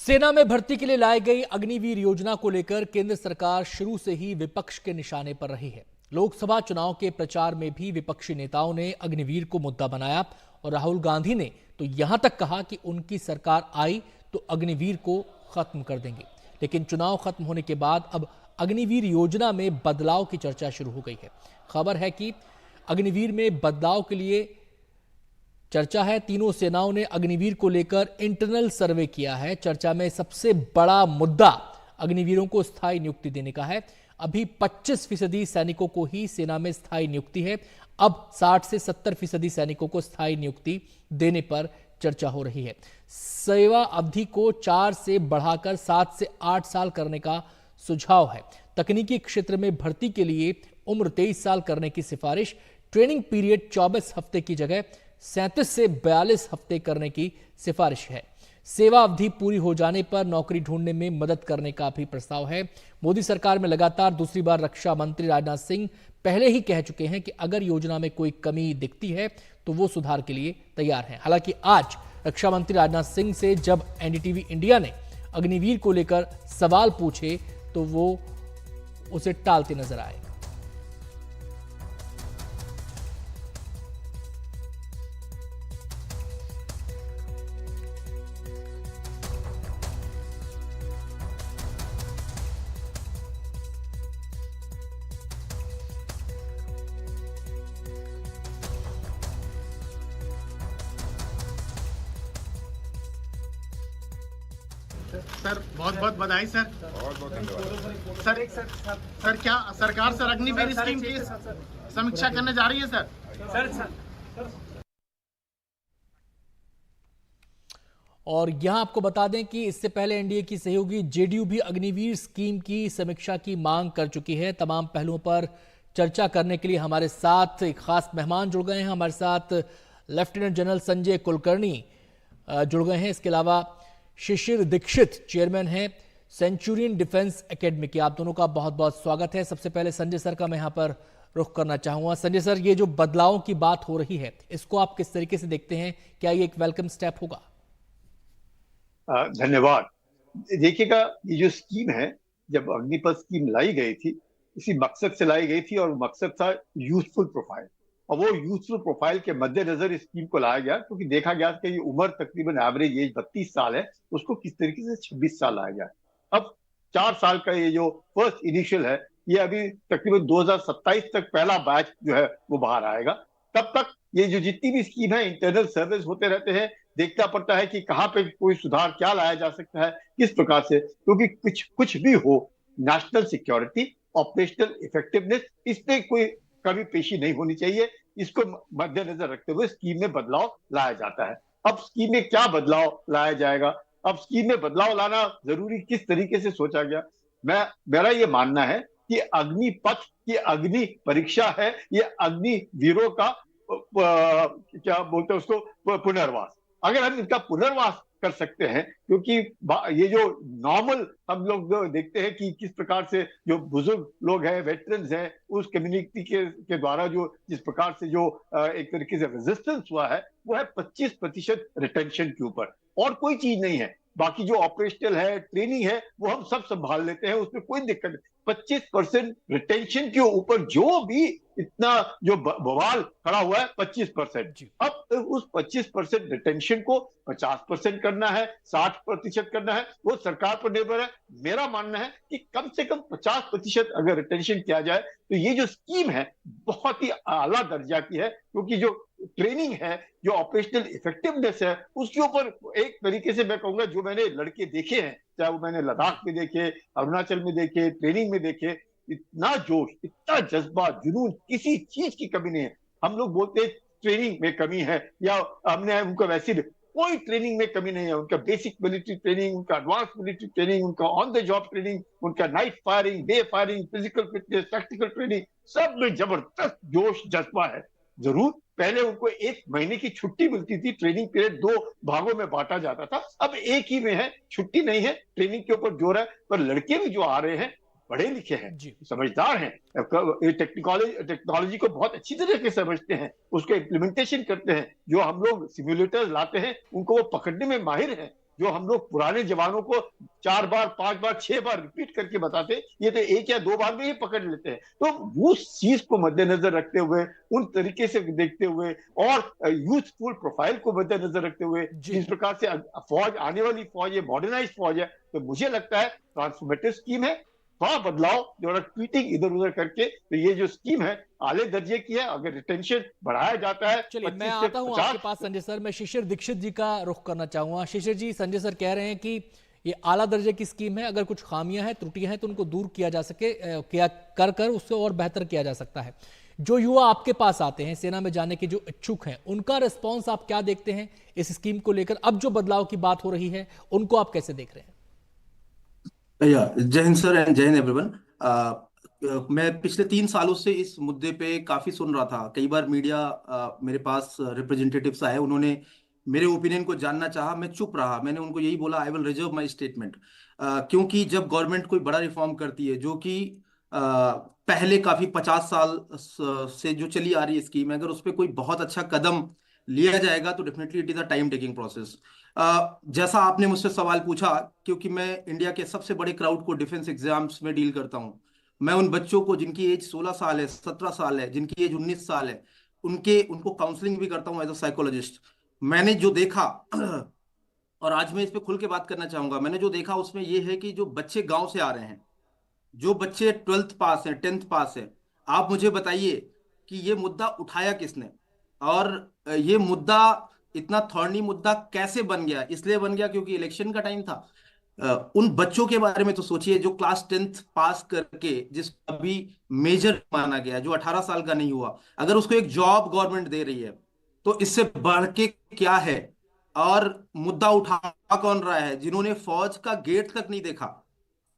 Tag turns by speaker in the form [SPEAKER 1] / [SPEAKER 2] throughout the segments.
[SPEAKER 1] सेना में भर्ती के लिए लाई गई अग्निवीर योजना को लेकर केंद्र सरकार शुरू से ही विपक्ष के निशाने पर रही है। लोकसभा चुनाव के प्रचार में भी विपक्षी नेताओं ने अग्निवीर को मुद्दा बनाया और राहुल गांधी ने तो यहां तक कहा कि उनकी सरकार आई तो अग्निवीर को खत्म कर देंगे। लेकिन चुनाव खत्म होने के बाद अब अग्निवीर योजना में बदलाव की चर्चा शुरू हो गई है। खबर है कि अग्निवीर में बदलाव के लिए चर्चा है। तीनों सेनाओं ने अग्निवीर को लेकर इंटरनल सर्वे किया है। चर्चा में सबसे बड़ा मुद्दा अग्निवीरों को स्थायी नियुक्ति देने का है। अभी 25% सैनिकों को ही सेना में स्थायी नियुक्ति है। अब 60 से 70% सैनिकों को स्थायी नियुक्ति देने पर चर्चा हो रही है। सेवा अवधि को 4 से बढ़ाकर 7 से 8 साल करने का सुझाव है। तकनीकी क्षेत्र में भर्ती के लिए उम्र 23 साल करने की सिफारिश। ट्रेनिंग पीरियड 24 हफ्ते की जगह 37 से 42 हफ्ते करने की सिफारिश है। सेवा अवधि पूरी हो जाने पर नौकरी ढूंढने में मदद करने का भी प्रस्ताव है। मोदी सरकार में लगातार दूसरी बार रक्षा मंत्री राजनाथ सिंह पहले ही कह चुके हैं कि अगर योजना में कोई कमी दिखती है तो वो सुधार के लिए तैयार हैं। हालांकि आज रक्षा मंत्री राजनाथ सिंह से जब एनडीटीवी इंडिया ने अग्निवीर को लेकर सवाल पूछे तो वो उसे टालते नजर आए।
[SPEAKER 2] सर बहुत बहुत बधाई सर।
[SPEAKER 3] बहुत बहुत धन्यवाद
[SPEAKER 2] सर क्या सरकार सर अग्निवीर स्कीम की समीक्षा करने जा रही है सर?
[SPEAKER 1] और यहां आपको बता दें कि इससे पहले एनडीए की सहयोगी जेडीयू भी अग्निवीर स्कीम की समीक्षा की मांग कर चुकी है। तमाम पहलुओं पर चर्चा करने के लिए हमारे साथ एक खास मेहमान जुड़ गए हैं। हमारे साथ लेफ्टिनेंट जनरल संजय कुलकर्णी जुड़ गए हैं। इसके अलावा शिशिर दीक्षित चेयरमैन हैं सेंचुरियन डिफेंस एकेडमी के। आप दोनों का बहुत बहुत स्वागत है। सबसे पहले संजय सर का मैं यहां पर रुख करना चाहूंगा। संजय सर, ये जो बदलाव की बात हो रही है इसको आप किस तरीके से देखते हैं? क्या ये एक वेलकम स्टेप होगा?
[SPEAKER 3] धन्यवाद। देखिएगा, ये जो स्कीम है, जब अग्निपथ स्कीम लाई गई थी इसी मकसद से लाई गई थी और मकसद था यूथफुल प्रोफाइल। और वो यूथफुल प्रोफाइल के मद्देनजर इस स्कीम को लाया गया, क्योंकि देखा गया कि ये उम्र तकरीबन एवरेज एज 32 साल है, उसको किस तरीके से 26 साल लाया गया। अब 4 साल का ये जो फर्स्ट इनिशियल है, ये अभी तकरीबन 2027 तक पहला बैच जो है वो बाहर आएगा। तब तक ये जो जितनी भी स्कीम है, इंटरनल सर्विस होते रहते हैं, देखना पड़ता है कि कहाँ पे कोई सुधार क्या लाया जा सकता है, किस प्रकार से, क्योंकि कुछ भी हो, नेशनल सिक्योरिटी, ऑपरेशनल इफेक्टिवनेस, इसमें कोई कभी पेशी नहीं होनी चाहिए। इसको मद्देनजर रखते हुए स्कीम में बदलाव लाया जाता है। अब स्कीम में क्या बदलाव लाया जाएगा? अब स्कीम में बदलाव लाना जरूरी किस तरीके से सोचा गया? मेरा ये मानना है कि अग्निपथ की अग्नि परीक्षा है, ये अग्निवीरों का क्या बोलते हैं उसको, पुनर्वास। अगर हम इनका पुनर्वास कर सकते हैं, क्योंकि ये जो नॉर्मल हम लोग जो देखते हैं कि किस प्रकार से जो बुजुर्ग लोग हैं, वेटरन्स हैं, उस कम्युनिटी के द्वारा जो जिस प्रकार से जो एक तरीके से रेजिस्टेंस हुआ है, वो है 25% रिटेंशन के ऊपर, और कोई चीज नहीं है। बाकी जो ऑपरेशनल है, ट्रेनिंग है, वो हम सब संभाल लेते हैं, उसमें कोई दिक्कत नहीं। 25% रिटेंशन के ऊपर जो भी इतना जो बवाल खड़ा हुआ है, 25%। अब उस 25% रिटेंशन को 50% करना है, 60% करना है, वो सरकार पर निर्भर है। मेरा मानना है कि कम से कम 50% अगर रिटेंशन किया जाए तो ये जो स्कीम है बहुत ही आला दर्जा की है, क्योंकि जो ट्रेनिंग है, जो ऑपरेशनल इफेक्टिवनेस है, उसके ऊपर एक तरीके से मैं कहूंगा, जो मैंने लड़के देखे हैं, चाहे वो मैंने लद्दाख में देखे, अरुणाचल में देखे, ट्रेनिंग में देखे, इतना जोश, इतना जज्बा, जुनून, किसी चीज की कमी नहीं है। हम लोग बोलते हैं ट्रेनिंग में कमी है, या हमने उनको वैसे, कोई ट्रेनिंग में कमी नहीं है। उनका बेसिक मिलिट्री ट्रेनिंग, उनका एडवांस मिलिट्री ट्रेनिंग, उनका ऑन द जॉब ट्रेनिंग, उनका night firing, day firing, physical fitness, tactical training, सब में जबरदस्त जोश जज्बा है। जरूर पहले उनको 1 महीने की छुट्टी मिलती थी, ट्रेनिंग पीरियड 2 भागों में बांटा जाता था, अब एक ही में है, छुट्टी नहीं है, ट्रेनिंग के ऊपर जोर है। पर लड़के भी जो आ रहे हैं पढ़े लिखे हैं, समझदार हैं, टेक्नोलॉजी को बहुत अच्छी तरह से समझते हैं, उसको इम्प्लीमेंटेशन करते हैं। जो हम लोग सिम्युलेटर लाते हैं उनको वो पकड़ने में माहिर हैं। जो हम लोग पुराने जवानों को 4 बार 5 बार 6 बार रिपीट करके बताते, ये तो 1 या 2 बार में ही पकड़ लेते हैं। तो उस चीज को मद्देनजर रखते हुए, उन तरीके से देखते हुए और यूथफुल प्रोफाइल को मद्देनजर रखते हुए,
[SPEAKER 1] जी।
[SPEAKER 3] जिस प्रकार से फौज, आने वाली फौज है, मॉडर्नाइज फौज है, तो मुझे लगता है ट्रांसफॉर्मेटिव स्कीम है। थोड़ा बदलाव, जो ट्वीटिंग इधर उधर करके, तो ये जो स्कीम है आले दर्जे की है। अगर रिटेंशन बढ़ाया जाता है
[SPEAKER 1] चलिए, मैं
[SPEAKER 3] 25 से
[SPEAKER 1] आता हूं
[SPEAKER 3] 50।
[SPEAKER 1] आपके पास संजय सर। मैं शिशिर दीक्षित जी का रुख करना चाहूंगा। शिशिर जी, संजय सर कह रहे हैं कि ये आला दर्जे की स्कीम है, अगर कुछ खामियां हैं, त्रुटियां हैं तो उनको दूर किया जा सके, किया कर उससे और बेहतर किया जा सकता है। जो युवा आपके पास आते हैं सेना में जाने के जो इच्छुक हैं, उनका रिस्पॉन्स आप क्या देखते हैं इस स्कीम को लेकर? अब जो बदलाव की बात हो रही है, उनको आप कैसे देख रहे हैं?
[SPEAKER 4] जय हिंद सर एंड जय हिंद एवरीवन। मैं पिछले 3 सालों से इस मुद्दे पे काफी सुन रहा था। कई बार मीडिया मेरे पास रिप्रेजेंटेटिव्स आए, उन्होंने मेरे ओपिनियन को जानना चाहा, मैं चुप रहा। मैंने उनको यही बोला, I will reserve my statement. क्योंकि जब गवर्नमेंट कोई बड़ा रिफॉर्म करती है, जो कि पहले काफी 50 साल से जो चली आ रही है स्कीम है, अगर उस पर कोई बहुत अच्छा कदम लिया जाएगा तो definitely it is a time taking process. जैसा आपने मुझसे सवाल पूछा, क्योंकि मैं इंडिया के सबसे बड़े क्राउड को डिफेंस एग्जाम्स में डील करता हूं, मैं उन बच्चों को जिनकी एज 16 साल है, 17 साल है, जिनकी एज 19 साल है, उनको काउंसलिंग भी करता हूं एज अ साइकोलॉजिस्ट। मैंने जो देखा और आज मैं इस पे खुल के बात करना चाहूंगा, मैंने जो देखा उसमें यह है कि जो बच्चे गांव से आ रहे हैं, जो बच्चे 12th पास हैं, 10th पास है, आप मुझे बताइए कि ये मुद्दा उठाया किसने? और ये मुद्दा इतना थॉर्नी मुद्दा कैसे बन गया? इसलिए बन गया क्योंकि इलेक्शन का टाइम था। उन बच्चों के बारे में तो सोचिए जो क्लास 10th पास करके, जिसको अभी मेजर माना गया, जो 18 साल का नहीं हुआ, अगर उसको एक जॉब गवर्नमेंट दे रही है तो इससे बढ़ के क्या है? और मुद्दा उठा कौन रहा है? जिन्होंने फौज का गेट तक नहीं देखा।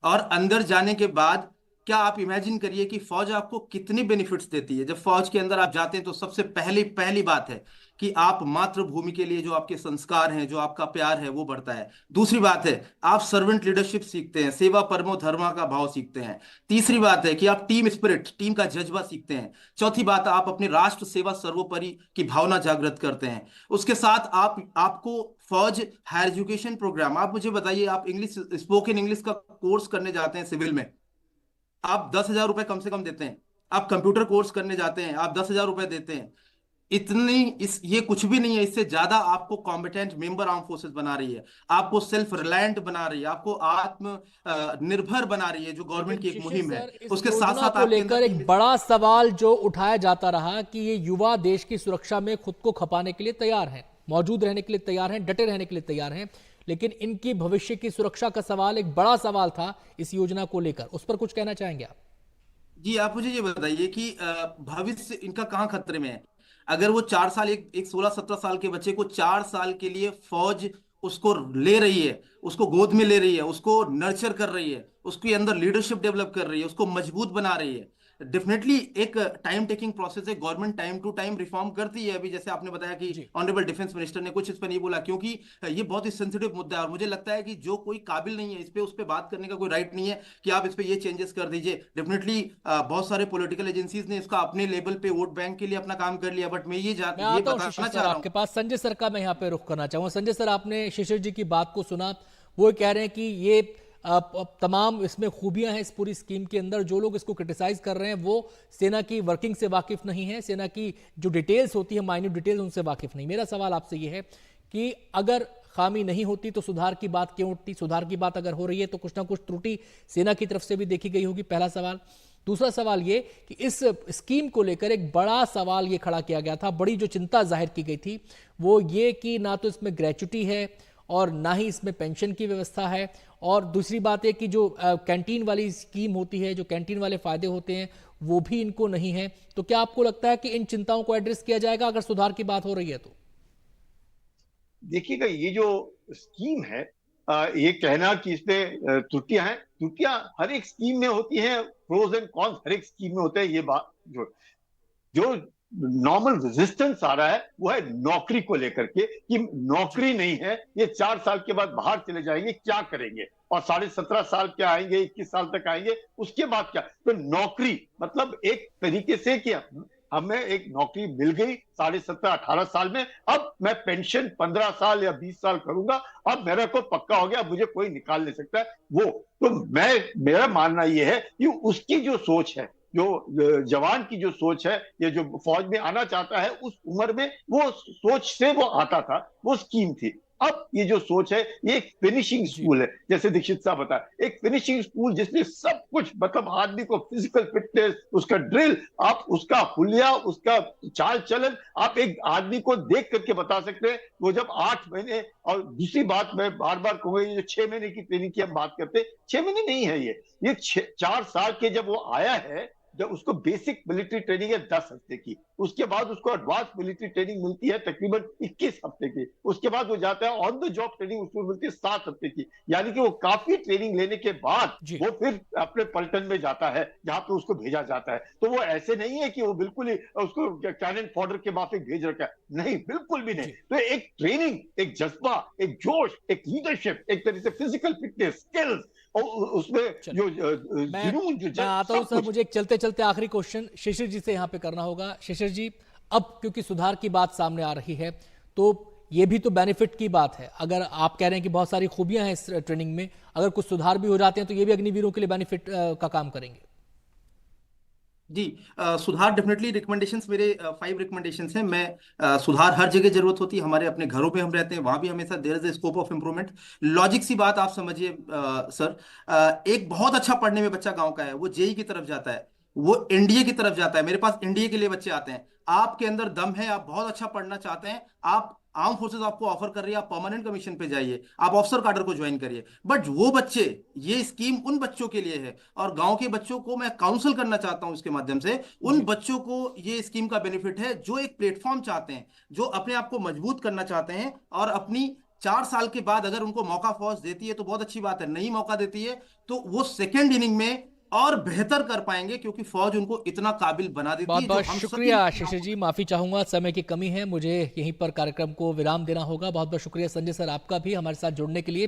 [SPEAKER 4] और अंदर जाने के बाद क्या आप इमेजिन करिए कि फौज आपको कितनी बेनिफिट्स देती है। जब फौज के अंदर आप जाते हैं तो सबसे पहली पहली बात है कि आप मातृभूमि के लिए जो आपके संस्कार हैं, जो आपका प्यार है, वो बढ़ता है। दूसरी बात है, आप सर्वेंट लीडरशिप सीखते हैं, सेवा परमो धर्मा का भाव सीखते हैं। तीसरी बात है कि आप टीम स्पिरिट, टीम का जज्बा सीखते हैं। चौथी बात, आप अपने राष्ट्र सेवा सर्वोपरि की भावना जागृत करते हैं। उसके साथ आपको फौज हायर एजुकेशन प्रोग्राम, आप मुझे बताइए, आप इंग्लिश, स्पोकन इंग्लिश का कोर्स करने जाते हैं सिविल में, आप 10,000 रुपए कम से कम देते हैं। आप कंप्यूटर कोर्स करने जाते हैं, आप 10,000 रुपए देते हैं। इतनी ये कुछ भी नहीं है, इससे ज्यादा आपको कॉम्पिटेंट मेंबर आर्म फोर्सेस बना रही है, आपको सेल्फ रिलायंट बना रही है, आपको आत्म निर्भर बना रही है, जो गवर्नमेंट की एक
[SPEAKER 1] शिशिर
[SPEAKER 4] मुहिम है।
[SPEAKER 1] सर, इस
[SPEAKER 4] उसके साथ
[SPEAKER 1] योजना
[SPEAKER 4] साथ
[SPEAKER 1] को
[SPEAKER 4] आपके
[SPEAKER 1] लेकर एक
[SPEAKER 4] अंदर
[SPEAKER 1] बड़ा सवाल जो उठाया जाता रहा कि ये युवा देश की सुरक्षा में खुद को खपाने के लिए तैयार हैं, मौजूद रहने के लिए तैयार हैं, डटे रहने के लिए तैयार हैं, लेकिन इनकी भविष्य की सुरक्षा का सवाल एक बड़ा सवाल था इस योजना को लेकर। उस पर कुछ कहना चाहेंगे आप?
[SPEAKER 4] जी, आप मुझे ये बताइए कि भविष्य इनका कहाँ खतरे में है? अगर वो 4 साल, एक 16-17 साल के बच्चे को 4 साल के लिए फौज उसको ले रही है, उसको गोद में ले रही है, उसको नर्चर कर रही है, उसके अंदर लीडरशिप डेवलप कर रही है, उसको मजबूत बना रही है, डेफिनेटली एक टाइम टेकिंग प्रोसेस है। Government time to time reform करती है। अभी जैसे आपने बताया कि
[SPEAKER 1] जी।
[SPEAKER 4] ऑनरेबल डिफेंस मिनिस्टर ने कुछ इस पर नहीं बोला, क्योंकि ये बहुत ही सेंसिटिव मुद्दा है और मुझे लगता है कि जो कोई काबिल नहीं है इस पे, उस पर बात करने का कोई राइट नहीं है कि आप इस पे ये चेंजेस कर दीजिए। डेफिनेटली बहुत सारे पॉलिटिकल एजेंसीज ने इसका अपने लेवल पे वोट बैंक के लिए अपना काम कर लिया, बट मैं ये
[SPEAKER 1] मैं आता हूं
[SPEAKER 4] बताना
[SPEAKER 1] शिशिर
[SPEAKER 4] चाह
[SPEAKER 1] सर
[SPEAKER 4] रहा
[SPEAKER 1] आपके
[SPEAKER 4] हूँ।
[SPEAKER 1] पास। संजय सर का मैं यहाँ पे रुख करना चाहूंगा। संजय सर, आपने शिशिर जी की बात को सुना, वो कह रहे हैं कि ये तमाम इसमें खूबियां हैं इस पूरी स्कीम के अंदर। जो लोग इसको क्रिटिसाइज कर रहे हैं वो सेना की वर्किंग से वाकिफ नहीं है, सेना की जो डिटेल्स होती है, माइन्यूट डिटेल्स, उनसे वाकिफ नहीं। मेरा सवाल आपसे ये है कि अगर खामी नहीं होती तो सुधार की बात क्यों उठती? सुधार की बात अगर हो रही है तो कुछ ना कुछ त्रुटि सेना की तरफ से भी देखी गई होगी, पहला सवाल। दूसरा सवाल ये कि इस स्कीम को लेकर एक बड़ा सवाल ये खड़ा किया गया था, बड़ी जो चिंता जाहिर की गई थी वो ये कि ना तो इसमें ग्रेच्युटी है और ना ही इसमें पेंशन की व्यवस्था है, और दूसरी बात है कि जो कैंटीन वाली स्कीम होती है, जो कैंटीन वाले फायदे होते हैं, वो भी इनको नहीं है। तो क्या आपको लगता है कि इन चिंताओं को एड्रेस किया जाएगा अगर सुधार की बात हो रही है तो?
[SPEAKER 3] देखिएगा, ये जो स्कीम है, ये कहना कि इसमें त्रुटियां हैं, त्रुटियां हर एक स्कीम में होती हैं, प्रोज एंड कॉन्स हर एक स्कीम में होते हैं। ये बात जो जो नॉर्मल रेजिस्टेंस आ रहा है वो है नौकरी को लेकर के, कि नौकरी नहीं है, ये 4 साल के बाद बाहर चले जाएंगे, क्या करेंगे, और 17.5 साल क्या आएंगे, 21 साल तक आएंगे, उसके बाद क्या? तो नौकरी मतलब एक तरीके से कि हमें एक नौकरी मिल गई 17.5-18 साल में, अब मैं पेंशन 15 साल या 20 साल करूंगा, अब मेरे को पक्का हो गया, मुझे कोई निकाल नहीं सकता है वो। तो मेरा मानना यह है कि उसकी जो सोच है, जो जवान की जो सोच है, ये जो फौज में आना चाहता है, उस उम्र में वो सोच से वो आता था, वो स्कीम थी। अब ये जो सोच है, ये एक फिनिशिंग
[SPEAKER 1] जी।
[SPEAKER 3] स्कूल है, जैसे दीक्षित साहब बताया, एक फिनिशिंग स्कूल जिसमें सब कुछ, मतलब आदमी को फिजिकल फिटनेस, उसका ड्रिल, आप उसका हुलिया, उसका चाल चलन, आप एक आदमी को देख करके बता सकते हैं। वो जब 8 महीने, और दूसरी बात मैं बार बार कहूंगा, ये जो 6 महीने की ट्रेनिंग की हम बात करते हैं, 6 महीने नहीं है ये 4 साल के जब वो आया है, जब उसको बेसिक मिलिट्री ट्रेनिंग है 10 हफ्ते की, उसके बाद उसको एडवांस मिलिट्री ट्रेनिंग मिलती है तकरीबन 21 हफ्ते की, उसके बाद वो जाता है ऑन द जॉब ट्रेनिंग, उसको मिलती है 7 हफ्ते की। यानी कि वो काफी ट्रेनिंग लेने के बाद
[SPEAKER 1] जी।
[SPEAKER 3] वो फिर अपने पलटन में जाता है, जहां पे उसको भेजा जाता है। तो वो ऐसे नहीं है कि वो बिल्कुल ही उसको कैनन फॉडर के माफिक भेज रखा है, नहीं, बिल्कुल भी नहीं।
[SPEAKER 1] जी।
[SPEAKER 3] तो एक ट्रेनिंग, एक जज्बा, एक जोश, एक लीडरशिप, एक तरह से फिजिकल फिटनेस, स्किल्स, और उसमें
[SPEAKER 1] चलो,
[SPEAKER 3] जो
[SPEAKER 1] मैं
[SPEAKER 3] जुनून, जो
[SPEAKER 1] मैं आता हूं
[SPEAKER 3] सब
[SPEAKER 1] सर,
[SPEAKER 3] कुछ।
[SPEAKER 1] मुझे एक चलते चलते आखिरी क्वेश्चन शिशिर जी से यहाँ पे करना होगा। शिशिर जी, अब क्योंकि सुधार की बात सामने आ रही है, तो ये भी तो बेनिफिट की बात है। अगर आप कह रहे हैं कि बहुत सारी खूबियां हैं इस ट्रेनिंग में, अगर कुछ सुधार भी हो जाते हैं तो ये भी अग्निवीरों के लिए बेनिफिट का काम करेंगे।
[SPEAKER 4] जी, सुधार डेफिनेटली, रिकमेंडेशंस मेरे 5 रिकमेंडेशंस हैं। मैं सुधार हर जगह जरूरत होती है, हमारे अपने घरों में हम रहते हैं, वहां भी हमेशा there is a scope of improvement. Logic सी बात आप समझिए सर, एक बहुत अच्छा पढ़ने में बच्चा गांव का है, वो जेई की तरफ जाता है, वो एनडीए की तरफ जाता है, मेरे पास एनडीए के लिए बच्चे आते हैं। आपके अंदर दम है, आप बहुत अच्छा पढ़ना चाहते हैं, आप आर्म फोर्सेस आपको ऑफर कर रही है, आप परमानेंट कमीशन पे जाइए, आप ऑफिसर काडर को ज्वाइन करिए। बट वो बच्चे, ये स्कीम उन बच्चों के लिए है, और गांव के बच्चों को मैं काउंसल करना चाहता हूं इसके माध्यम से, उन
[SPEAKER 1] जी।
[SPEAKER 4] बच्चों को ये स्कीम का बेनिफिट है जो एक प्लेटफॉर्म चाहते हैं, जो अपने आप को मजबूत करना चाहते हैं, और अपनी 4 साल के बाद अगर उनको मौका फौज देती है तो बहुत अच्छी बात है, नहीं मौका देती है तो वो सेकेंड इनिंग में और बेहतर कर पाएंगे, क्योंकि फौज उनको इतना काबिल बना देती
[SPEAKER 1] बहुत
[SPEAKER 4] है जो
[SPEAKER 1] बहुत
[SPEAKER 4] हम सभी।
[SPEAKER 1] शुक्रिया शिशिर जी, माफी चाहूंगा, समय की कमी है, मुझे यहीं पर कार्यक्रम को विराम देना होगा। बहुत बहुत शुक्रिया संजय सर आपका भी हमारे साथ जुड़ने के लिए।